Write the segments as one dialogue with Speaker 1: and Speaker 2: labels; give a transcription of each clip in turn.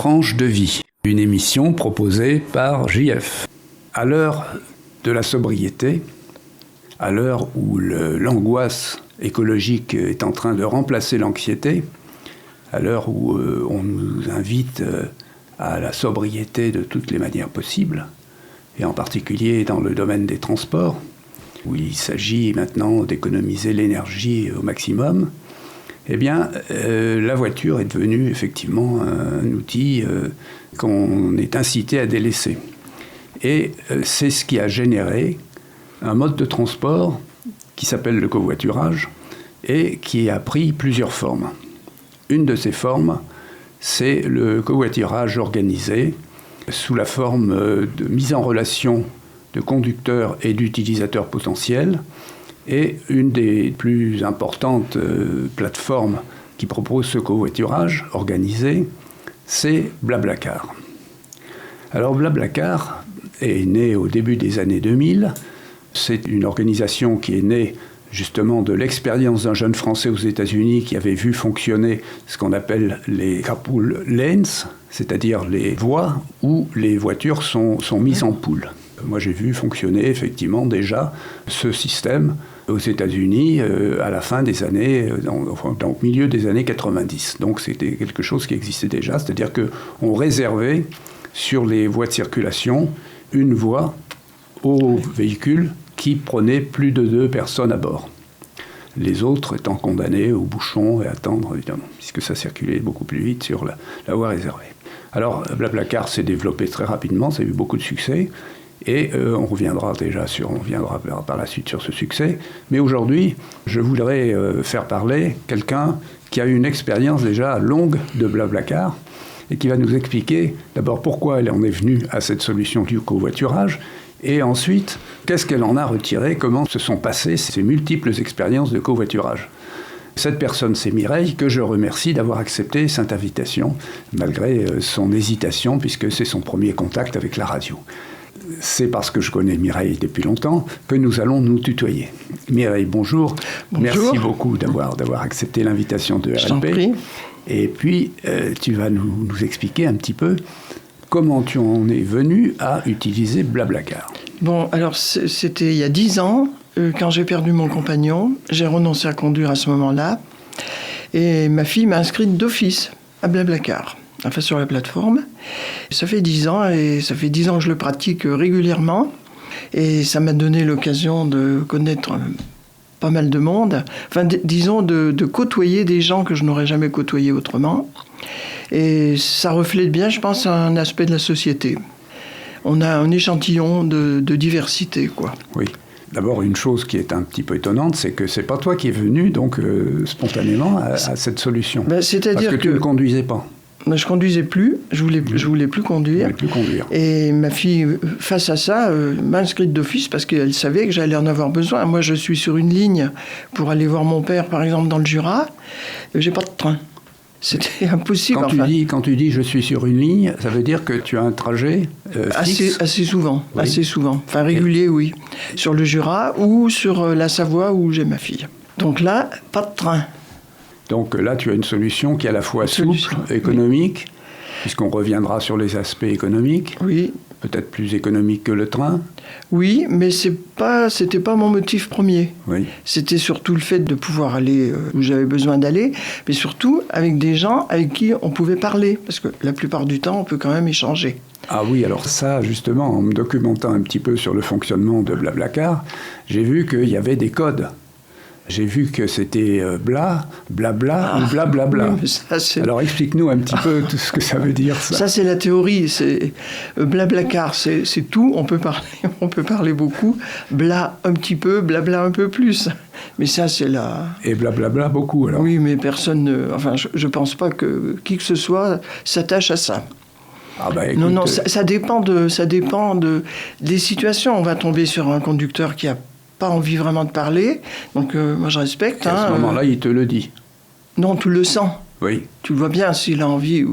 Speaker 1: Tranche de vie, une émission proposée par JF. À l'heure de la sobriété, à l'heure où l'angoisse écologique est en train de remplacer l'anxiété, à l'heure où on nous invite à la sobriété de toutes les manières possibles, et en particulier dans le domaine des transports, où il s'agit maintenant d'économiser l'énergie au maximum, eh bien, la voiture est devenue effectivement un outil qu'on est incité à délaisser. Et c'est ce qui a généré un mode de transport qui s'appelle le covoiturage et qui a pris plusieurs formes. Une de ces formes, c'est le covoiturage organisé sous la forme de mise en relation de conducteurs et d'utilisateurs potentiels. Et une des plus importantes plateformes qui propose ce covoiturage organisé, c'est Blablacar. Alors Blablacar est né au début des années 2000. C'est une organisation qui est née justement de l'expérience d'un jeune Français aux États-Unis qui avait vu fonctionner ce qu'on appelle les carpool lanes, c'est-à-dire les voies où les voitures sont mises en poule. Moi, j'ai vu fonctionner effectivement déjà ce système aux États-Unis à la fin des années, dans le milieu des années 90. Donc, c'était quelque chose qui existait déjà, c'est-à-dire qu'on réservait sur les voies de circulation une voie aux véhicules qui prenaient plus de 2 personnes à bord. Les autres étant condamnés aux bouchons et à attendre, évidemment, puisque ça circulait beaucoup plus vite sur la voie réservée. Alors, Blablacar s'est développé très rapidement, ça a eu beaucoup de succès. Et on reviendra par la suite sur ce succès. Mais aujourd'hui, je voudrais faire parler quelqu'un qui a eu une expérience déjà longue de Blablacar et qui va nous expliquer d'abord pourquoi elle en est venue à cette solution du covoiturage et ensuite qu'est-ce qu'elle en a retiré, comment se sont passées ces multiples expériences de covoiturage. Cette personne, c'est Mireille, que je remercie d'avoir accepté cette invitation, malgré son hésitation, puisque c'est son premier contact avec la radio. C'est parce que je connais Mireille depuis longtemps que nous allons nous tutoyer. Mireille, bonjour.
Speaker 2: Bonjour.
Speaker 1: Merci beaucoup d'avoir accepté l'invitation de RLP.
Speaker 2: Je t'en prie.
Speaker 1: Et puis, tu vas nous expliquer un petit peu comment tu en es venu à utiliser Blablacar.
Speaker 2: Bon, alors c'était il y a 10 ans, quand j'ai perdu mon compagnon. J'ai renoncé à conduire à ce moment-là. Et ma fille m'a inscrite d'office à Blablacar. Enfin, sur la plateforme. Ça fait 10 ans et ça fait 10 ans que je le pratique régulièrement. Et ça m'a donné l'occasion de connaître pas mal de monde. Enfin, disons, de côtoyer des gens que je n'aurais jamais côtoyés autrement. Et ça reflète bien, je pense, un aspect de la société. On a un échantillon de diversité, quoi.
Speaker 1: Oui. D'abord, une chose qui est un petit peu étonnante, c'est que c'est pas toi qui es venu, donc, spontanément à cette solution.
Speaker 2: C'est-à-dire
Speaker 1: parce que tu ne conduisais pas.
Speaker 2: Je conduisais plus, je voulais plus conduire. Et ma fille, face à ça, m'a inscrite d'office parce qu'elle savait que j'allais en avoir besoin. Moi, je suis sur une ligne pour aller voir mon père, par exemple, dans le Jura. J'ai pas de train. C'était impossible.
Speaker 1: Quand tu dis je suis sur une ligne, ça veut dire que tu as un trajet fixe.
Speaker 2: Assez souvent,
Speaker 1: oui.
Speaker 2: Assez souvent. Enfin, régulier, oui. Sur le Jura ou sur la Savoie où j'ai ma fille. Donc là, pas de train.
Speaker 1: Donc là, tu as une solution qui est à la fois souple, économique, puisqu'on reviendra sur les aspects économiques.
Speaker 2: Oui.
Speaker 1: Peut-être plus économique que le train.
Speaker 2: Oui, mais c'était pas mon motif premier.
Speaker 1: Oui.
Speaker 2: C'était surtout le fait de pouvoir aller où j'avais besoin d'aller, mais surtout avec des gens avec qui on pouvait parler, parce que la plupart du temps, on peut quand même échanger.
Speaker 1: Ah oui, alors ça, justement, en me documentant un petit peu sur le fonctionnement de Blablacar, j'ai vu qu'il y avait des codes. J'ai vu que c'était blabla ou blablabla.
Speaker 2: Oui,
Speaker 1: alors explique-nous un petit peu tout ce que ça veut dire, ça.
Speaker 2: Ça, c'est la théorie. C'est Blablacar, c'est tout. On peut parler beaucoup. Bla un petit peu, blabla un peu plus. Mais ça, c'est la...
Speaker 1: Et blablabla beaucoup, alors.
Speaker 2: Oui, mais personne ne... Enfin, je pense pas que qui que ce soit s'attache à ça.
Speaker 1: Ah bah, écoute,
Speaker 2: non, ça dépend des situations. On va tomber sur un conducteur qui a pas envie vraiment de parler, donc moi je respecte.
Speaker 1: Et à ce moment-là, il te le dit.
Speaker 2: Non, tu le sens.
Speaker 1: Oui.
Speaker 2: Tu le vois bien s'il a envie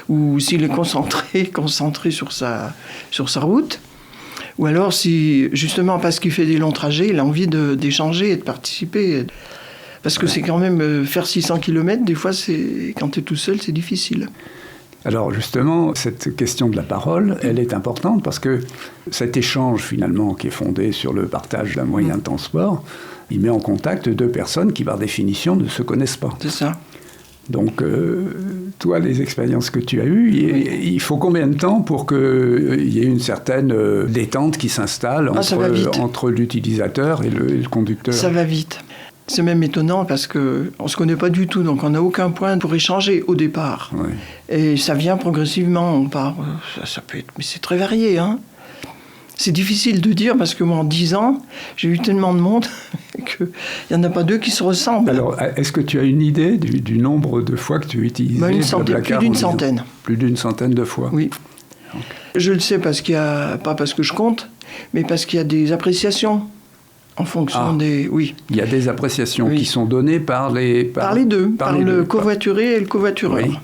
Speaker 2: ou s'il est concentré sur sa route. Ou alors si, justement, parce qu'il fait des longs trajets, il a envie d'échanger et de participer. Parce que c'est quand même faire 600 km, des fois, quand tu es tout seul, c'est difficile.
Speaker 1: Alors justement, cette question de la parole, elle est importante parce que cet échange finalement qui est fondé sur le partage d'un moyen de transport, il met en contact deux personnes qui par définition ne se connaissent pas.
Speaker 2: C'est ça.
Speaker 1: Donc toi, les expériences que tu as eues, il faut combien de temps pour qu'il y ait une certaine détente qui s'installe entre l'utilisateur et le conducteur? Ça
Speaker 2: va vite. C'est même étonnant parce qu'on ne se connaît pas du tout, donc on n'a aucun point pour échanger au départ.
Speaker 1: Oui.
Speaker 2: Et ça vient progressivement, on part, ça peut être, mais c'est très varié. Hein. C'est difficile de dire parce que moi, en 10 ans, j'ai eu tellement de monde qu'il n'y en a pas deux qui se ressemblent.
Speaker 1: Alors, est-ce que tu as une idée du nombre de fois que tu as utilisé
Speaker 2: plus d'une centaine.
Speaker 1: Plus d'une centaine de fois?
Speaker 2: Oui. Okay. Je le sais pas parce que je compte, mais parce qu'il y a des appréciations. En fonction des... Oui.
Speaker 1: Il y a des appréciations qui sont données par les...
Speaker 2: Par les deux, par le covoituré et le covoitureur. Oui.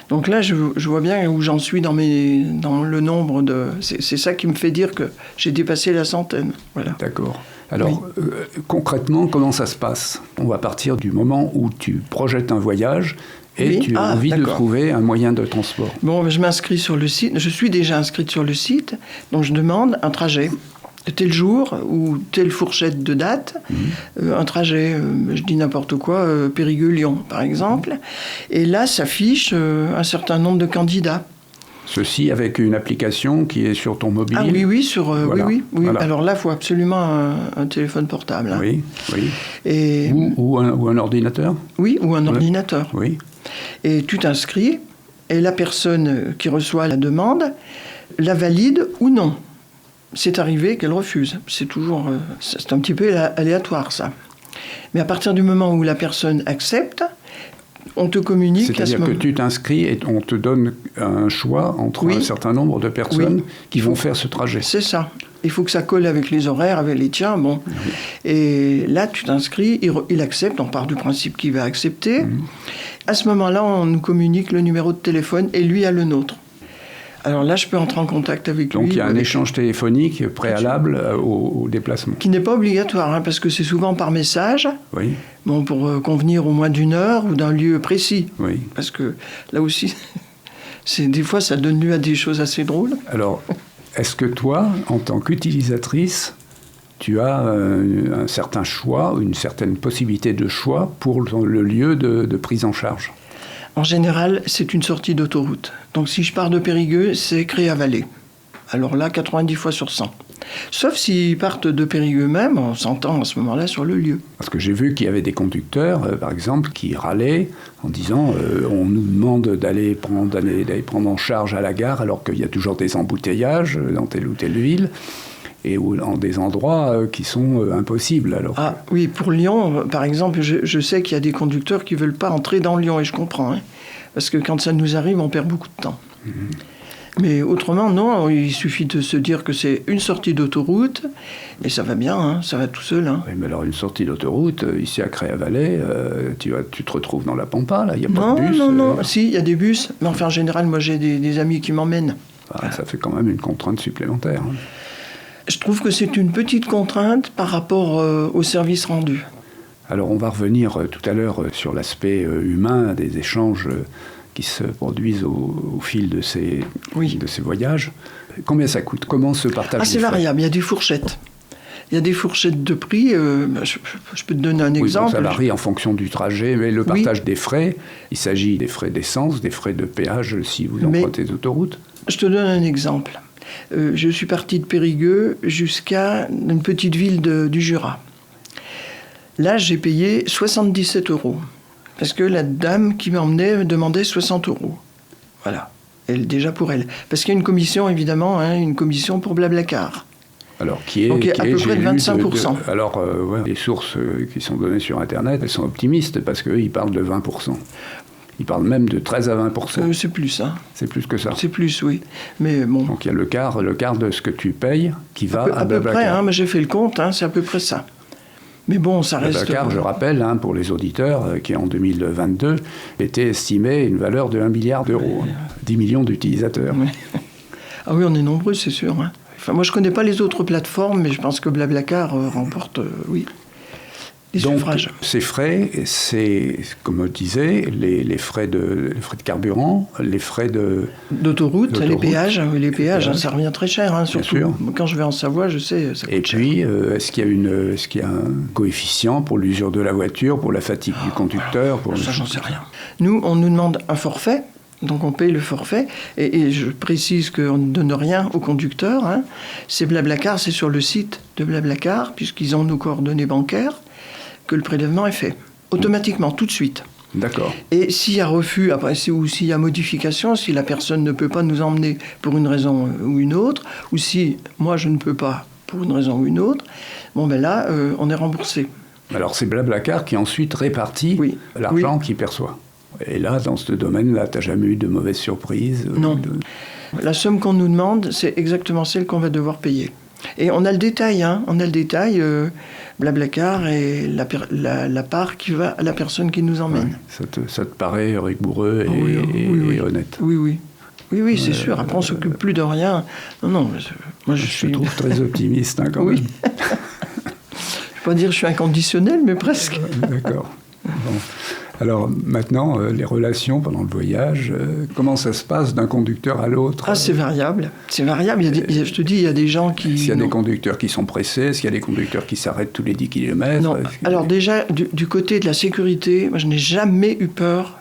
Speaker 2: Donc là, je vois bien où j'en suis dans le nombre de... C'est ça qui me fait dire que j'ai dépassé la centaine. Voilà.
Speaker 1: D'accord. Alors, concrètement, comment ça se passe? On va partir du moment où tu projettes un voyage et tu as envie de trouver un moyen de transport.
Speaker 2: Bon, je m'inscris sur le site. Je suis déjà inscrite sur le site, donc je demande un trajet. Tel jour ou telle fourchette de date, un trajet, je dis n'importe quoi, Périgueux-Lyon par exemple, et là s'affiche un certain nombre de candidats.
Speaker 1: Ceci avec une application qui est sur ton mobile?
Speaker 2: Ah oui,
Speaker 1: voilà.
Speaker 2: oui.
Speaker 1: Voilà.
Speaker 2: Alors là, il faut absolument un téléphone portable. Hein.
Speaker 1: Oui.
Speaker 2: Et,
Speaker 1: ou un ordinateur?
Speaker 2: Oui, ou un ordinateur.
Speaker 1: Oui.
Speaker 2: Et tu t'inscris, et la personne qui reçoit la demande la valide ou non. C'est arrivé qu'elle refuse. C'est toujours... c'est un petit peu aléatoire, ça. Mais à partir du moment où la personne accepte, on te communique...
Speaker 1: C'est-à-dire que tu t'inscris et on te donne un choix entre un certain nombre de personnes qui vont faire ce trajet.
Speaker 2: C'est ça. Il faut que ça colle avec les horaires, avec les tiens. Bon. Et là, tu t'inscris, il accepte, on part du principe qu'il va accepter. À ce moment-là, on nous communique le numéro de téléphone et lui a le nôtre. Alors là, je peux entrer en contact avec lui.
Speaker 1: Donc il y a un échange téléphonique préalable au déplacement.
Speaker 2: Qui n'est pas obligatoire, hein, parce que c'est souvent par message.
Speaker 1: Oui.
Speaker 2: Bon, pour convenir au moins d'une heure ou d'un lieu précis.
Speaker 1: Oui.
Speaker 2: Parce que là aussi, des fois, ça donne lieu à des choses assez drôles.
Speaker 1: Alors, est-ce que toi, en tant qu'utilisatrice, tu as un certain choix, une certaine possibilité de choix pour le lieu de prise en charge?
Speaker 2: En général, c'est une sortie d'autoroute. Donc si je pars de Périgueux, c'est Créa-Vallée. Alors là, 90 fois sur 100. Sauf s'ils partent de Périgueux même, on s'entend à ce moment-là sur le lieu.
Speaker 1: Parce que j'ai vu qu'il y avait des conducteurs, par exemple, qui râlaient en disant on nous demande d'aller prendre en charge à la gare alors qu'il y a toujours des embouteillages dans telle ou telle ville. Et dans des endroits qui sont impossibles. Alors.
Speaker 2: Ah oui, pour Lyon, par exemple, je sais qu'il y a des conducteurs qui ne veulent pas entrer dans Lyon, et je comprends. Hein, parce que quand ça nous arrive, on perd beaucoup de temps. Mais autrement, non, il suffit de se dire que c'est une sortie d'autoroute, et ça va bien, hein, ça va tout seul. Hein.
Speaker 1: Oui, mais alors une sortie d'autoroute, ici à Créa-Vallée, tu te retrouves dans la Pampa, là, il n'y a pas de bus.
Speaker 2: Non, si, il y a des bus, mais enfin, en général, moi j'ai des amis qui m'emmènent.
Speaker 1: Ah, ça fait quand même une contrainte supplémentaire. Hein.
Speaker 2: Je trouve que c'est une petite contrainte par rapport au service rendu.
Speaker 1: Alors on va revenir tout à l'heure sur l'aspect humain des échanges qui se produisent au fil de ces voyages. Combien ça coûte? Comment se partage les frais?
Speaker 2: C'est variable, il y a des fourchettes. Il y a des fourchettes de prix. Je peux te donner un exemple.
Speaker 1: Bon, ça varie en fonction du trajet, mais le partage des frais, il s'agit des frais d'essence, des frais de péage si vous empruntez des autoroutes.
Speaker 2: Je te donne un exemple. Je suis parti de Périgueux jusqu'à une petite ville du Jura. Là, j'ai payé 77 €. Parce que la dame qui m'emmenait me demandait 60 €. Voilà. Déjà pour elle. Parce qu'il y a une commission, évidemment, une commission pour Blablacar.
Speaker 1: Alors, qui est
Speaker 2: à peu près de 25%.
Speaker 1: Les sources qui sont données sur Internet, elles sont optimistes parce qu'ils parlent de 20%. Ils parlent même de 13 à 20%.
Speaker 2: C'est plus, hein.
Speaker 1: C'est plus que ça.
Speaker 2: C'est plus, oui. Mais bon.
Speaker 1: Donc il y a le quart de ce que tu payes qui va à Blablacar.
Speaker 2: À peu près, hein, mais j'ai fait le compte, c'est à peu près ça. Mais bon, ça reste...
Speaker 1: Blablacar, je rappelle, pour les auditeurs, qui en 2022 était estimé une valeur de 1 milliard d'euros. 10 millions d'utilisateurs.
Speaker 2: Oui. Ah oui, on est nombreux, c'est sûr. Hein. Enfin, moi, je ne connais pas les autres plateformes, mais je pense que Blablacar remporte, oui. des
Speaker 1: Donc,
Speaker 2: suffrages.
Speaker 1: ces frais, c'est, comme on disait, les frais de carburant, les frais
Speaker 2: D'autoroute, les péages. Les péages, ça revient très cher, hein, surtout.
Speaker 1: sûr.
Speaker 2: Quand je vais en Savoie, je sais, ça coûte
Speaker 1: Et
Speaker 2: cher.
Speaker 1: puis, est-ce qu'il y a un coefficient pour l'usure de la voiture, pour la fatigue du conducteur
Speaker 2: Ça, j'en sais rien. Nous, on nous demande un forfait. Donc on paye le forfait, et je précise qu'on ne donne rien au conducteur. Hein. C'est Blablacar, c'est sur le site de Blablacar, puisqu'ils ont nos coordonnées bancaires, que le prélèvement est fait. Automatiquement, tout de suite.
Speaker 1: D'accord.
Speaker 2: Et s'il y a refus, après, ou s'il y a modification, si la personne ne peut pas nous emmener pour une raison ou une autre, ou si moi je ne peux pas pour une raison ou une autre, bon ben là, on est remboursé.
Speaker 1: Alors c'est Blablacar qui ensuite répartit l'argent qu'il perçoit. Et là, dans ce domaine-là, tu n'as jamais eu de mauvaises surprises?
Speaker 2: Non. La somme qu'on nous demande, c'est exactement celle qu'on va devoir payer. Et on a le détail, hein. On a le détail, Blablacar et la part qui va à la personne qui nous emmène.
Speaker 1: Ouais, ça te paraît rigoureux et honnête?
Speaker 2: Oui, c'est sûr. Après, on ne s'occupe plus de rien. Non, moi je
Speaker 1: te trouve très optimiste, hein, quand même.
Speaker 2: Je ne vais pas dire que je suis inconditionnel, mais presque.
Speaker 1: D'accord. Bon. Alors maintenant, les relations pendant le voyage, comment ça se passe d'un conducteur à l'autre?
Speaker 2: Ah, c'est variable. C'est variable. Je te dis, il y a des gens qui...
Speaker 1: Est-ce qu'il y a des conducteurs qui sont pressés? Est-ce qu'il y a des conducteurs qui s'arrêtent tous les 10 km?
Speaker 2: Non. Alors déjà, du côté de la sécurité, moi, je n'ai jamais eu peur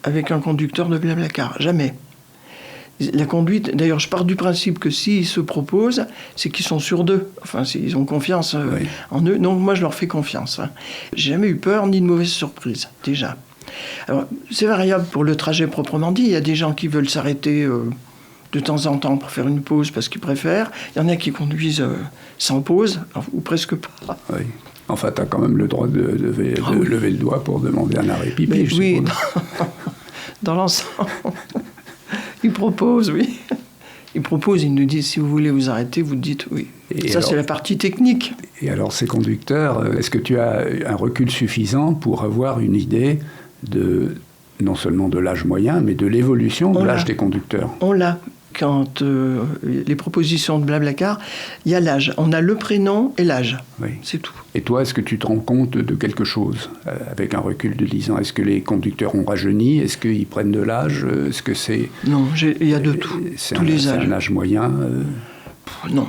Speaker 2: avec un conducteur de Blablacar. Jamais. La conduite, d'ailleurs, je pars du principe que s'ils se proposent, c'est qu'ils sont sûrs d'eux. Enfin, ils ont confiance en eux. Donc, moi, je leur fais confiance. Hein. J'ai jamais eu peur ni de mauvaise surprise, déjà. Alors, c'est variable pour le trajet proprement dit. Il y a des gens qui veulent s'arrêter de temps en temps pour faire une pause parce qu'ils préfèrent. Il y en a qui conduisent sans pause, ou presque pas.
Speaker 1: Oui. Enfin, tu as quand même le droit de lever le doigt pour demander un arrêt pipi,
Speaker 2: mais
Speaker 1: je
Speaker 2: oui,
Speaker 1: suppose.
Speaker 2: Dans l'ensemble. Ils proposent, oui. Ils proposent, ils nous disent, si vous voulez vous arrêter, vous dites oui. Et ça, alors, c'est la partie technique.
Speaker 1: Et alors, ces conducteurs, est-ce que tu as un recul suffisant pour avoir une idée de, non seulement de l'âge moyen, mais de l'évolution de l'âge des conducteurs?
Speaker 2: On l'a. Quand les propositions de Blablacar, il y a l'âge. On a le prénom et l'âge. Oui. C'est tout.
Speaker 1: Et toi, est-ce que tu te rends compte de quelque chose avec un recul de 10 ans? Est-ce que les conducteurs ont rajeuni? Est-ce qu'ils prennent de l'âge? Est-ce que c'est...
Speaker 2: Non, il y a de tout. Tous les âges.
Speaker 1: C'est un âge moyen?
Speaker 2: Non.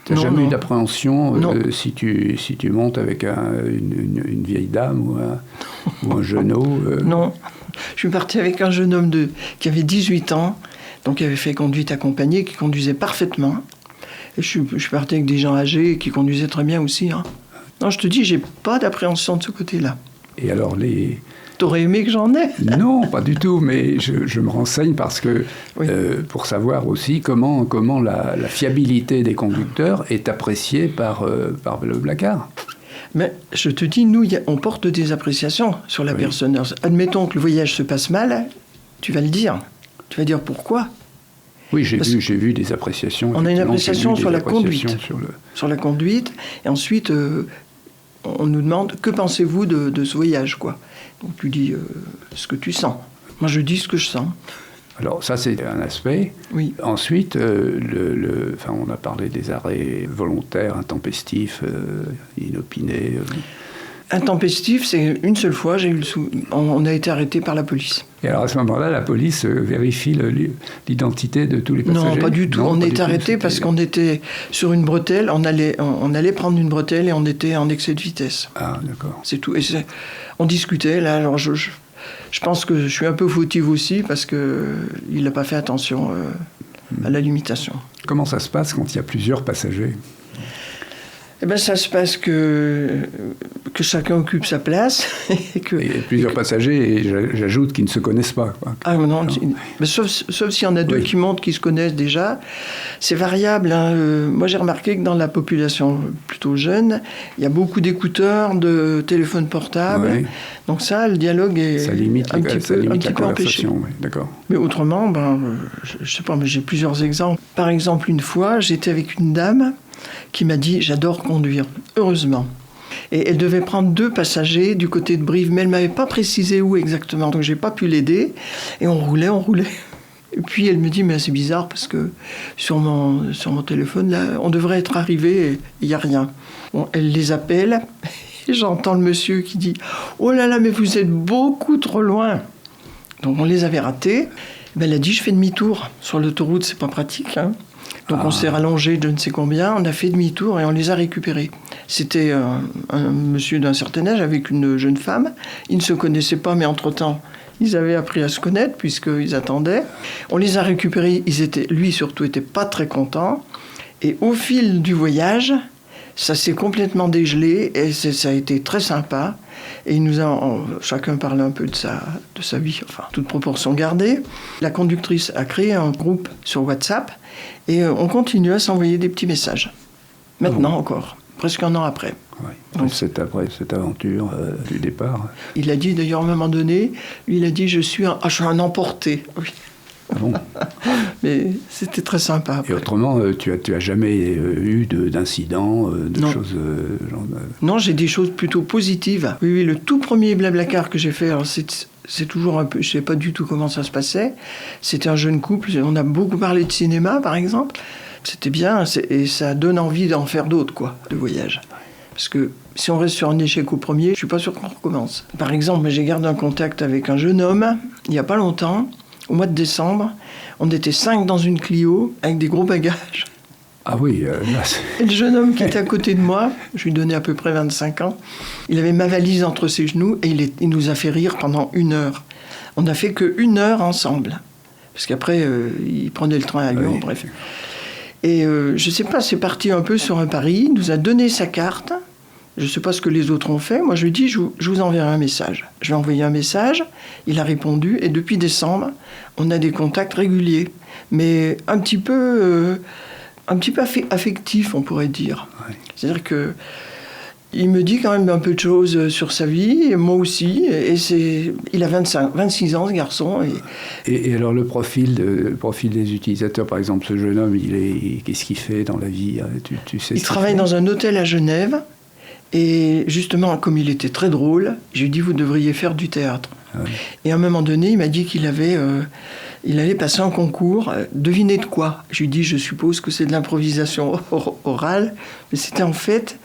Speaker 1: Tu n'as jamais eu d'appréhension si tu montes avec une vieille dame ou un jeune homme?
Speaker 2: Non. Je suis parti avec un jeune homme qui avait 18 ans. Donc, il avait fait conduite accompagnée, qui conduisait parfaitement. Et je suis parti avec des gens âgés qui conduisaient très bien aussi. Hein. Non, je te dis, j'ai pas d'appréhension de ce côté-là.
Speaker 1: Et alors,
Speaker 2: T'aurais aimé que j'en ai?
Speaker 1: Non, pas du tout, mais je me renseigne parce que, pour savoir aussi comment la fiabilité des conducteurs est appréciée par le Blablacar.
Speaker 2: Mais je te dis, nous, on porte des appréciations sur la personne. Alors, admettons que le voyage se passe mal, tu vas le dire. Tu vas dire pourquoi?
Speaker 1: Oui, j'ai vu des appréciations.
Speaker 2: On a une appréciation sur la conduite. Sur la conduite. Et ensuite, on nous demande que pensez-vous de ce voyage, quoi. Donc tu dis ce que tu sens. Moi, je dis ce que je sens.
Speaker 1: Alors ça, c'est un aspect.
Speaker 2: Oui.
Speaker 1: Ensuite, on a parlé des arrêts volontaires, intempestifs, inopinés.
Speaker 2: Intempestif, c'est une seule fois, on a été arrêté par la police.
Speaker 1: Et alors à ce moment-là, la police vérifie l'identité de tous les passagers?
Speaker 2: Non, pas du tout. On est arrêté parce qu'on était sur une bretelle, on allait prendre une bretelle et on était en excès de vitesse.
Speaker 1: Ah, d'accord.
Speaker 2: C'est tout. Et on discutait, là, alors je pense que je suis un peu fautive aussi parce qu'il n'a pas fait attention à la limitation.
Speaker 1: Comment ça se passe quand il y a plusieurs passagers?
Speaker 2: Eh bien, ça se passe que chacun occupe sa place. Et
Speaker 1: plusieurs passagers, et j'ajoute, qui ne se connaissent pas. Quoi.
Speaker 2: Ah non, mais sauf s'il y en a deux qui montent, qui se connaissent déjà. C'est variable. Hein. Moi, j'ai remarqué que dans la population plutôt jeune, il y a beaucoup d'écouteurs, de téléphones portables. Oui. Donc ça, le dialogue est un petit peu empêché.
Speaker 1: Oui, d'accord.
Speaker 2: Mais autrement, je sais pas, mais j'ai plusieurs exemples. Par exemple, une fois, j'étais avec une dame qui m'a dit « J'adore conduire », heureusement. Et elle devait prendre 2 passagers du côté de Brive, mais elle ne m'avait pas précisé où exactement, donc je n'ai pas pu l'aider. Et on roulait. Et puis elle me dit « Mais c'est bizarre parce que sur mon téléphone, là, on devrait être arrivé et il n'y a rien. » Bon, elle les appelle, Et j'entends le monsieur qui dit « Oh là là, mais vous êtes beaucoup trop loin !» Donc on les avait ratés. Elle a dit « Je fais demi-tour. Sur l'autoroute, c'est pas pratique. Hein. » Donc on s'est rallongé de ne sais combien, on a fait demi-tour et on les a récupérés. C'était un monsieur d'un certain âge avec une jeune femme. Ils ne se connaissaient pas, mais entre-temps, ils avaient appris à se connaître puisqu'ils attendaient. On les a récupérés. Lui surtout était pas très content. Et au fil du voyage, ça s'est complètement dégelé et ça a été très sympa. Et il nous a chacun parlé un peu de sa vie, enfin, toute proportion gardée. La conductrice a créé un groupe sur WhatsApp et on continue à s'envoyer des petits messages. Maintenant encore, presque un an après.
Speaker 1: Oui. Donc c'est après cette aventure du départ.
Speaker 2: Il a dit d'ailleurs à un moment donné, il a dit je suis un emporté. Oui.
Speaker 1: Ah bon.
Speaker 2: Mais c'était très sympa. Après.
Speaker 1: Et autrement, tu as jamais eu d'incidents, de
Speaker 2: non.
Speaker 1: choses...
Speaker 2: Non, j'ai des choses plutôt positives. Oui, le tout premier Blablacar que j'ai fait, alors c'est toujours un peu... Je sais pas du tout comment ça se passait. C'était un jeune couple, on a beaucoup parlé de cinéma, par exemple. C'était bien, et ça donne envie d'en faire d'autres, quoi, de voyages. Parce que si on reste sur un échec au premier, je suis pas sûr qu'on recommence. Par exemple, j'ai gardé un contact avec un jeune homme, il y a pas longtemps, au mois de décembre, on était 5 dans une Clio, avec des gros bagages.
Speaker 1: Ah oui, là,
Speaker 2: Et le jeune homme qui était à côté de moi, je lui donnais à peu près 25 ans, il avait ma valise entre ses genoux et il nous a fait rire pendant 1 heure. On n'a fait que 1 heure ensemble. Parce qu'après, il prenait le train à Lyon, bref. Et je sais pas, c'est parti un peu sur un pari, il nous a donné sa carte. Je ne sais pas ce que les autres ont fait. Moi, je lui ai dit, je vous enverrai un message. Je lui ai envoyé un message, il a répondu, et depuis décembre, on a des contacts réguliers. Mais un petit peu affectifs, on pourrait dire. Ouais. C'est-à-dire que il me dit quand même un peu de choses sur sa vie, et moi aussi. Et il a 26 ans, ce garçon.
Speaker 1: Et alors, le profil des utilisateurs, par exemple, ce jeune homme, qu'est-ce qu'il fait dans la vie? Tu sais
Speaker 2: il travaille dans un hôtel à Genève. Et justement, comme il était très drôle, je lui ai dit, vous devriez faire du théâtre. Ah oui. Et à un moment donné, il m'a dit qu'il allait passer un concours. Devinez de quoi? Je lui ai dit, je suppose que c'est de l'improvisation orale. Mais c'était en fait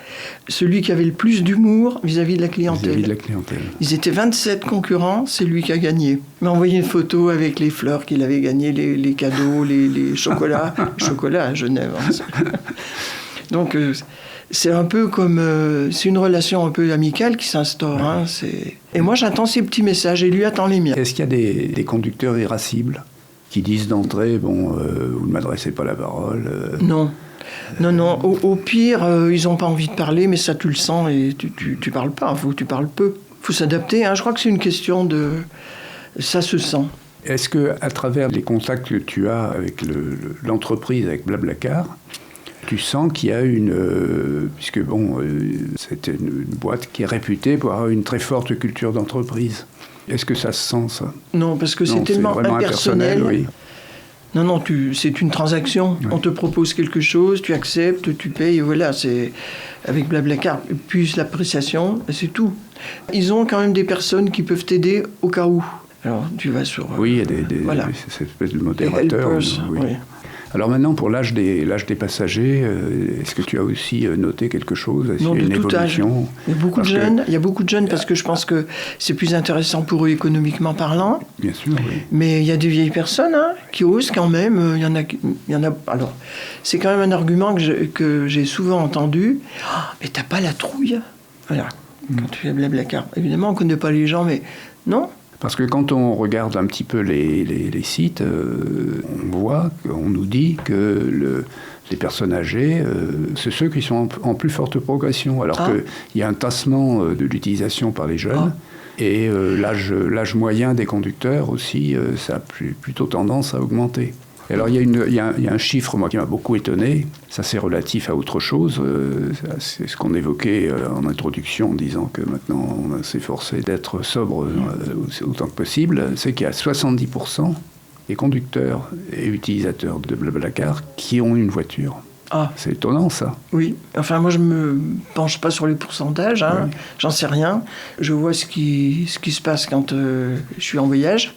Speaker 2: celui qui avait le plus d'humour vis-à-vis de la clientèle.
Speaker 1: Vis-à-vis de la clientèle.
Speaker 2: Ils étaient 27 concurrents, c'est lui qui a gagné. Il m'a envoyé une photo avec les fleurs qu'il avait gagnées, les cadeaux, les chocolats. Chocolat à Genève. Hein. Donc... c'est un peu comme... c'est une relation un peu amicale qui s'instaure. Hein, et moi, j'attends ces petits messages et lui attend les miens.
Speaker 1: Est-ce qu'il y a des conducteurs irascibles qui disent d'entrée, vous ne m'adressez pas la parole
Speaker 2: Non. Non. Au pire, ils n'ont pas envie de parler, mais ça, tu le sens et tu parles pas. Tu parles peu. Il faut s'adapter. Hein. Je crois que c'est une question de... Ça se sent.
Speaker 1: Est-ce qu'à travers les contacts que tu as avec l'entreprise, avec Blablacar, tu sens qu'il y a puisque c'est une boîte qui est réputée pour avoir une très forte culture d'entreprise. Est-ce que ça se sent, ça?
Speaker 2: Non, parce que c'est tellement impersonnel. Oui. Non, c'est une transaction. Oui. On te propose quelque chose, tu acceptes, tu payes, et voilà. C'est avec Blablacar, puis l'appréciation, c'est tout. Ils ont quand même des personnes qui peuvent t'aider au cas où. Alors, tu vas sur...
Speaker 1: Oui, il y a cette espèce de modérateur. Oui. Alors maintenant, pour l'âge des passagers, est-ce que tu as aussi noté quelque chose?
Speaker 2: Non, de tout âge. Il y a beaucoup de jeunes parce que je pense que c'est plus intéressant pour eux économiquement parlant.
Speaker 1: Bien sûr, oui.
Speaker 2: Mais il y a des vieilles personnes qui osent quand même. Il y en a. Alors, c'est quand même un argument que j'ai souvent entendu. Oh, mais t'as pas la trouille? Voilà. Quand tu fais Blablacar. Évidemment, on connaît pas les gens, mais non.
Speaker 1: Parce que quand on regarde un petit peu les sites, on nous dit que les personnes âgées, c'est ceux qui sont en plus forte progression, alors qu'il y a un tassement de l'utilisation par les jeunes, et l'âge moyen des conducteurs aussi, ça a plutôt tendance à augmenter. Et alors il y a un chiffre, moi, qui m'a beaucoup étonné, ça c'est relatif à autre chose, c'est ce qu'on évoquait en introduction en disant que maintenant on s'est forcé d'être sobre autant que possible, c'est qu'il y a 70% des conducteurs et utilisateurs de Blablacar qui ont une voiture. Ah. C'est étonnant, ça.
Speaker 2: Oui. Enfin, moi, je me penche pas sur les pourcentages. Hein. Oui. J'en sais rien. Je vois ce qui se passe quand je suis en voyage.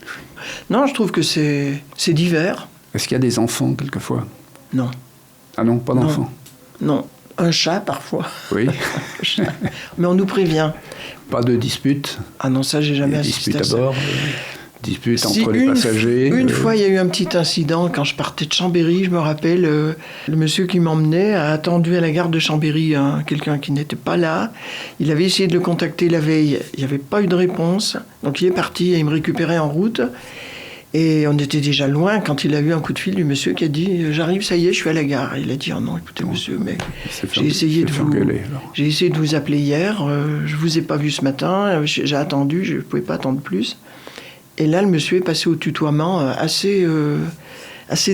Speaker 2: Non, je trouve que c'est divers.
Speaker 1: Est-ce qu'il y a des enfants, quelquefois?
Speaker 2: Non.
Speaker 1: Ah non, pas d'enfants?
Speaker 2: Non. Un chat, parfois.
Speaker 1: Oui.
Speaker 2: Mais on nous prévient.
Speaker 1: Pas de dispute?
Speaker 2: Ah non, ça, j'ai jamais assisté à ça.
Speaker 1: Dispute à bord? Dispute entre les passagers?
Speaker 2: Une fois, il y a eu un petit incident. Quand je partais de Chambéry, je me rappelle, le monsieur qui m'emmenait a attendu à la gare de Chambéry quelqu'un qui n'était pas là. Il avait essayé de le contacter la veille. Il n'y avait pas eu de réponse. Donc il est parti et il me récupérait en route. Et on était déjà loin quand il a eu un coup de fil du monsieur qui a dit « J'arrive, ça y est, je suis à la gare ». Il a dit « Oh non, écoutez monsieur, mais j'ai essayé de vous appeler hier, je ne vous ai pas vu ce matin, j'ai attendu, je ne pouvais pas attendre plus ». Et là, le monsieur est passé au tutoiement assez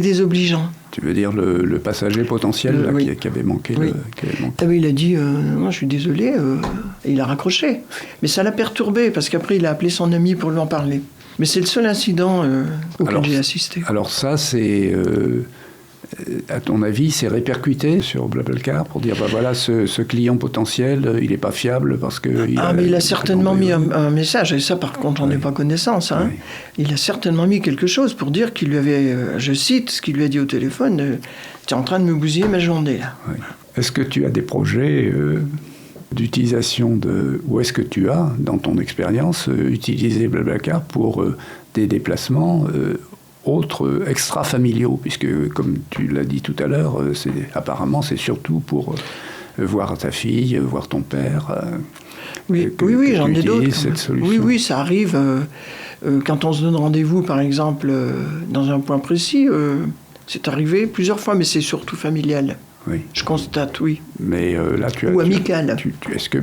Speaker 2: désobligeant.
Speaker 1: Tu veux dire le passager potentiel là,
Speaker 2: oui.
Speaker 1: qui avait manqué?
Speaker 2: Oui. Ah oui, il a dit non, je suis désolé, et il a raccroché. Mais ça l'a perturbé, parce qu'après, il a appelé son ami pour lui en parler. Mais c'est le seul incident auquel j'ai assisté.
Speaker 1: Alors ça, c'est... à ton avis, c'est répercuté sur BlaBlaCar pour dire, voilà, ce client potentiel, il n'est pas fiable parce que...
Speaker 2: mais il a certainement mis un message, et ça, par contre, j'en ai pas connaissance. Hein.
Speaker 1: Oui.
Speaker 2: Il a certainement mis quelque chose pour dire qu'il lui avait, je cite ce qu'il lui a dit au téléphone, tu es en train de me bousiller ma journée, là.
Speaker 1: Oui. Est-ce que tu as des projets d'utilisation ou est-ce que tu as, dans ton expérience, utilisé BlaBlaCar pour des déplacements autres extra-familiaux, puisque, comme tu l'as dit tout à l'heure, apparemment, c'est surtout pour voir ta fille, voir ton père.
Speaker 2: Oui, j'en ai d'autres.
Speaker 1: Cette solution.
Speaker 2: Oui, ça arrive. Quand on se donne rendez-vous, par exemple, dans un point précis, c'est arrivé plusieurs fois, mais c'est surtout familial.
Speaker 1: Oui.
Speaker 2: Je constate, oui.
Speaker 1: Mais là,
Speaker 2: ou amical.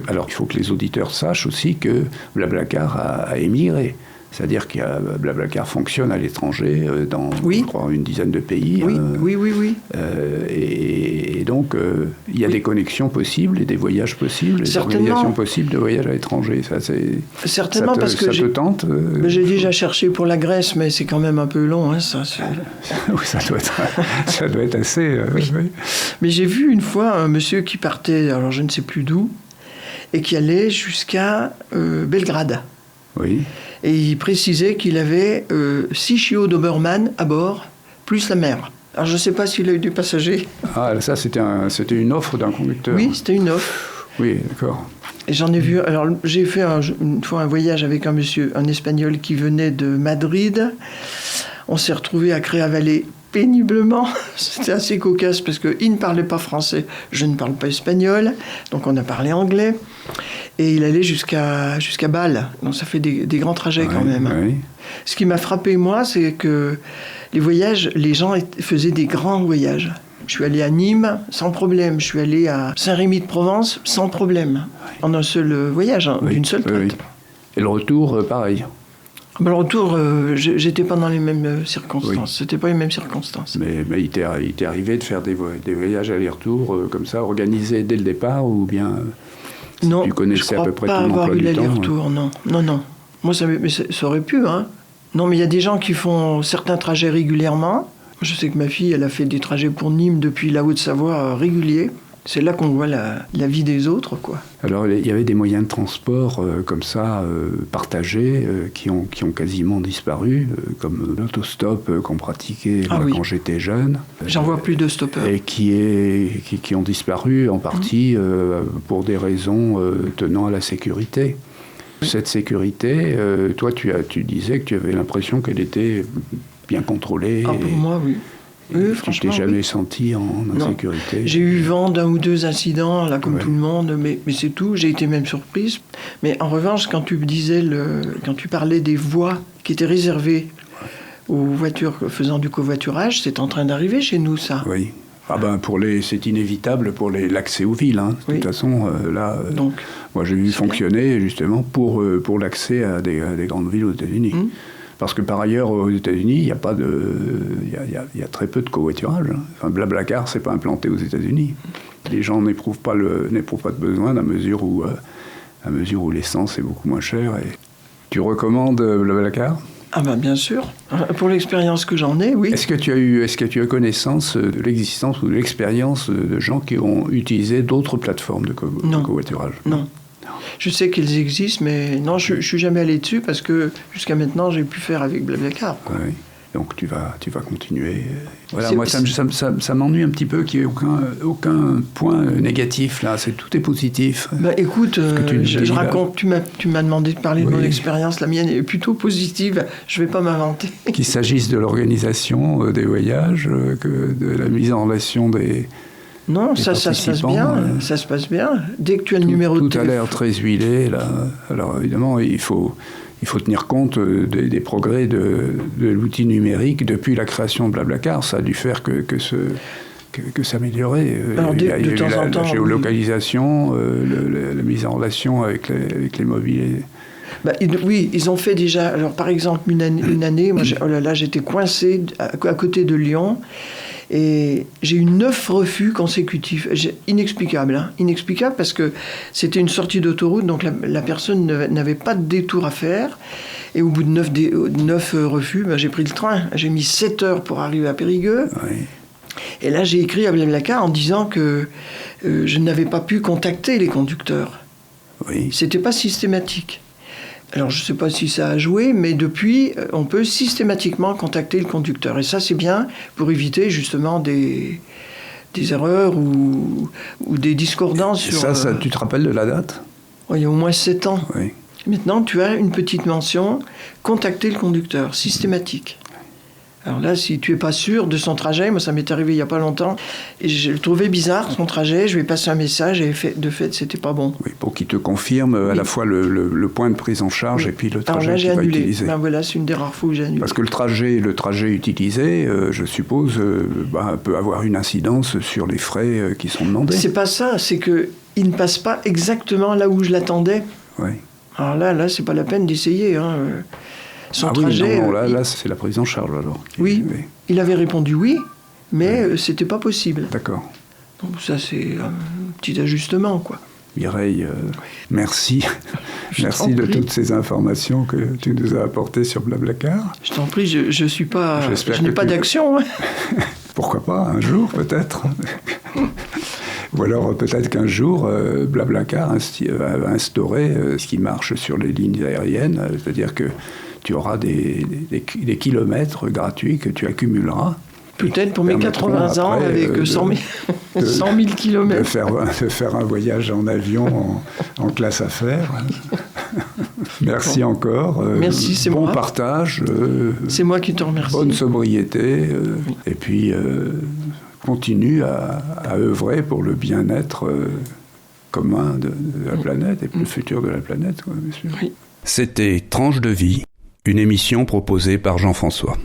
Speaker 1: Alors, il faut que les auditeurs sachent aussi que BlaBlaCar a émigré. C'est-à-dire que BlaBlaCar fonctionne à l'étranger dans, je crois, une dizaine de pays.
Speaker 2: Oui.
Speaker 1: Et donc, il y a des connexions possibles et des voyages possibles, des organisations possibles de voyages à l'étranger. Ça,
Speaker 2: certainement, parce que
Speaker 1: ça te tente
Speaker 2: j'ai déjà cherché pour la Grèce, mais c'est quand même un peu long. Hein, ça,
Speaker 1: oui, ça doit être assez...
Speaker 2: oui. Mais j'ai vu une fois un monsieur qui partait, alors je ne sais plus d'où, et qui allait jusqu'à Belgrade.
Speaker 1: Oui.
Speaker 2: Et il précisait qu'il avait 6 chiots Doberman à bord, plus la mère. Alors je ne sais pas s'il a eu des passagers.
Speaker 1: Ah, ça c'était une offre d'un conducteur.
Speaker 2: Oui, c'était une offre.
Speaker 1: Oui, d'accord.
Speaker 2: Et j'en ai vu... Alors j'ai fait une fois un voyage avec un monsieur, un Espagnol qui venait de Madrid. On s'est retrouvés à Créavalet péniblement. C'était assez cocasse parce qu'il ne parlait pas français, je ne parle pas espagnol, donc on a parlé anglais. Et il allait jusqu'à Bâle. Donc ça fait des grands trajets quand même.
Speaker 1: Oui.
Speaker 2: Ce qui m'a frappé, moi, c'est que les gens faisaient des grands voyages. Je suis allé à Nîmes sans problème. Je suis allé à Saint-Rémy-de-Provence sans problème. En un seul voyage, d'une seule traite.
Speaker 1: Oui. Et le retour, pareil.
Speaker 2: Le retour, j'étais pas dans les mêmes circonstances. Oui. C'était pas les mêmes circonstances.
Speaker 1: Mais il t'est arrivé de faire des voyages aller-retour comme ça, organisés dès le départ, ou bien...
Speaker 2: Non,
Speaker 1: tu connaissais à peu près ton emploi du temps.
Speaker 2: Je crois pas avoir eu l'aller-retour, non. Moi, ça aurait pu, hein. Non, mais il y a des gens qui font certains trajets régulièrement. Je sais que ma fille, elle a fait des trajets pour Nîmes depuis la Haute-Savoie réguliers. C'est là qu'on voit la vie des autres, quoi.
Speaker 1: Alors, il y avait des moyens de transport comme ça, partagés, qui ont quasiment disparu, comme l'autostop qu'on pratiquait quand j'étais jeune.
Speaker 2: J'en vois plus de stoppeurs.
Speaker 1: Et qui ont disparu en partie pour des raisons tenant à la sécurité. Cette sécurité, toi, tu disais que tu avais l'impression qu'elle était bien contrôlée.
Speaker 2: Ah, pour moi, oui.
Speaker 1: Oui, franchement, tu t'es jamais senti en insécurité?
Speaker 2: J'ai eu vent d'un ou deux incidents, là, comme tout le monde, mais c'est tout. J'ai été même surprise. Mais en revanche, quand tu parlais des voies qui étaient réservées aux voitures faisant du covoiturage, c'est en train d'arriver chez nous, ça.
Speaker 1: Oui. C'est inévitable pour l'accès aux villes. Hein. De toute façon, là, moi j'ai vu fonctionner justement pour l'accès à des grandes villes aux États-Unis. Parce que par ailleurs, aux États-Unis, il y a très peu de covoiturage. Enfin, BlaBlaCar, c'est pas implanté aux États-Unis. Les gens n'éprouvent pas de besoin à mesure où l'essence est beaucoup moins chère. Et... Tu recommandes BlaBlaCar?
Speaker 2: Ah ben bien sûr. Pour l'expérience que j'en ai, oui.
Speaker 1: Est-ce que tu as connaissance de l'existence ou de l'expérience de gens qui ont utilisé d'autres plateformes de covoiturage?
Speaker 2: Non. Je sais qu'elles existent, mais non, je ne suis jamais allé dessus parce que jusqu'à maintenant, j'ai pu faire avec BlaBlaCar.
Speaker 1: Oui. Donc tu vas continuer. Voilà, moi ça m'ennuie un petit peu qu'il n'y ait aucun point négatif là. Tout est positif.
Speaker 2: Bah écoute, je raconte. Tu m'as demandé de parler de mon expérience. La mienne est plutôt positive. Je ne vais pas m'inventer.
Speaker 1: Qu'il s'agisse de l'organisation des voyages, que de la mise en relation des.
Speaker 2: Non, ça se passe bien. Ça se passe bien. Dès que tu as le numéro de téléphone.
Speaker 1: Tout a l'air très huilé là. Alors évidemment, il faut tenir compte des progrès de l'outil numérique depuis la création de Blablacar. Ça a dû faire que s'améliorer.
Speaker 2: Alors,
Speaker 1: il y a eu
Speaker 2: la
Speaker 1: géolocalisation, la mise en relation avec les mobiles.
Speaker 2: Ils ont fait déjà. Alors, par exemple, une année, moi, j'étais coincé à côté de Lyon. Et j'ai eu 9 refus consécutifs. Inexplicable, inexplicable parce que c'était une sortie d'autoroute, donc la personne n'avait pas de détour à faire. Et au bout de 9 refus, j'ai pris le train. J'ai mis 7 heures pour arriver à Périgueux. Oui. Et là, j'ai écrit à Blablacar en disant que je n'avais pas pu contacter les conducteurs. Oui. C'était pas systématique. Alors, je ne sais pas si ça a joué, mais depuis, on peut systématiquement contacter le conducteur. Et ça, c'est bien pour éviter justement des erreurs ou des discordances.
Speaker 1: Et ça, tu te rappelles de la date ?
Speaker 2: Il y a au moins 7 ans.
Speaker 1: Oui.
Speaker 2: Maintenant, tu as une petite mention, contacter le conducteur, systématique. Alors là, si tu n'es pas sûr de son trajet, moi ça m'est arrivé il n'y a pas longtemps, et je le trouvais bizarre, son trajet, je lui ai passé un message, et de fait, c'était pas bon.
Speaker 1: Oui, pour qu'il te confirme à la fois le point de prise en charge et puis le trajet qu'il va utiliser.
Speaker 2: Voilà, c'est une des rares fois où j'ai annulé.
Speaker 1: Parce que le trajet utilisé, je suppose, peut avoir une incidence sur les frais qui sont demandés.
Speaker 2: C'est pas ça, c'est qu'il ne passe pas exactement là où je l'attendais.
Speaker 1: Oui.
Speaker 2: Alors là, c'est pas la peine d'essayer, Son trajet.
Speaker 1: Non, là, c'est la prise en charge alors.
Speaker 2: Oui, il avait répondu oui, mais c'était pas possible.
Speaker 1: D'accord.
Speaker 2: Donc ça, c'est un petit ajustement, quoi.
Speaker 1: Mireille, merci. Merci de toutes ces informations que tu nous as apportées sur Blablacar.
Speaker 2: Je t'en prie, je n'ai pas d'action.
Speaker 1: Pourquoi pas, un jour peut-être. Ou alors peut-être qu'un jour, Blablacar va instaurer ce qui marche sur les lignes aériennes, c'est-à-dire que tu auras des kilomètres gratuits que tu accumuleras.
Speaker 2: Peut-être pour mes 80 ans, avec 100 000 kilomètres.
Speaker 1: De faire un voyage en avion en classe affaires. Merci encore.
Speaker 2: Merci, c'est moi.
Speaker 1: Bon partage.
Speaker 2: C'est moi qui te remercie.
Speaker 1: Bonne sobriété. Et puis, continue à œuvrer pour le bien-être commun de la planète et pour le futur de la planète, bien sûr. Oui. C'était Tranche de vie, une émission proposée par Jean-François.